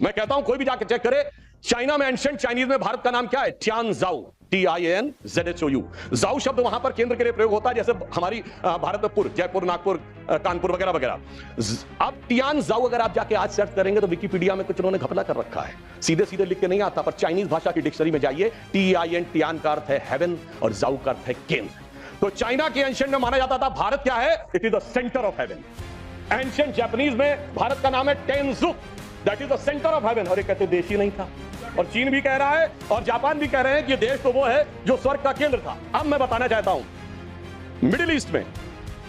मैं कहता हूं कोई भी जाके चेक करे, चाइना में एंशिएंट चाइनीज में भारत का नाम क्या है? टियानजाओ, TIANZHOU। जाओ शब्द वहां पर केंद्र के लिए प्रयोग होता है, जैसे हमारी भारत में पुर, जयपुर, नागपुर, कानपुर वगैरह वगैरह। अब टियानजाओ अगर आप जाके आज सर्च करेंगे तो विकिपीडिया में कुछ उन्होंने घपला कर रखा है, सीधे सीधे लिख के नहीं आता, पर चाइनीज भाषा की डिक्शनरी में जाइए, TIN, टियान का अर्थ है हेवन और जाओ का अर्थ है केंद्र। तो चाइना के एंशिएंट में माना जाता था भारत क्या है? It is the centre of heaven. Ancient Japanese में भारत का नाम है Tenjiku, that is the centre of heaven. और ये कहते देश ही नहीं था, और चीन भी कह रहा है और जापान भी कह रहे हैं कि देश तो वो है जो स्वर्ग का केंद्र था। अब मैं बताना चाहता हूं, मिडिल ईस्ट में,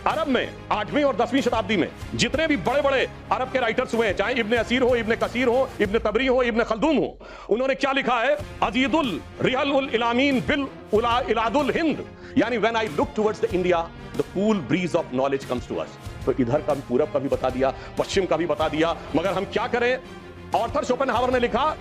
अरब में 8वीं और 10वीं शताब्दी में जितने भी बड़े बड़े अरब के राइटर्स हुए, चाहे इब्ने असीर हो, इब्ने कसीर हो, इब्ने तबरी हो, इब्ने खल्दून हो, उन्होंने क्या लिखा है? अजीदुल रिहल इलामीन बिल इलादुल हिंद, यानी when I look towards the India the cool breeze of knowledge comes to us. तो इधर का भी, पूरब का भी बता दिया, पश्चिम का भी बता दिया, मगर हम क्या करें? ऑर्थर शोपेनहावर ने लिखा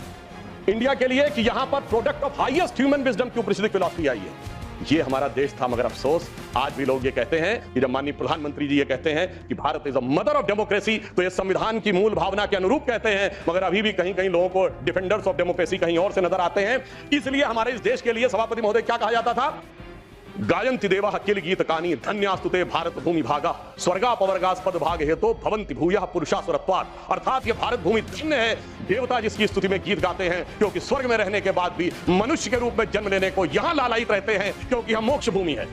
इंडिया के लिए कि यहां पर product of highest human wisdom की ऊपरी फिलॉसफी आई है। ये हमारा देश था, मगर अफसोस आज भी लोग ये कहते हैं कि जब माननीय प्रधानमंत्री जी ये कहते हैं कि Bharat is a mother of democracy, तो ये संविधान की मूल भावना के अनुरूप कहते हैं, मगर अभी भी कहीं कहीं लोगों को डिफेंडर्स ऑफ डेमोक्रेसी कहीं और से नजर आते हैं। इसलिए हमारे इस देश के लिए सभापति महोदय क्या कहा जाता था? गायन्ति देवा किल गीत कानी धन्यास्तुते भारत भूमि भागा स्वर्गापवर्गास्पद भाग हेतु भवन्ति भूयः पुरुषा सुरत्वात्। अर्थात ये भारत भूमि धन्य है, देवता जिसकी स्तुति में गीत गाते हैं, क्योंकि स्वर्ग में रहने के बाद भी मनुष्य के रूप में जन्म लेने को यहां लालायित रहते हैं, क्योंकि हम मोक्ष भूमि है।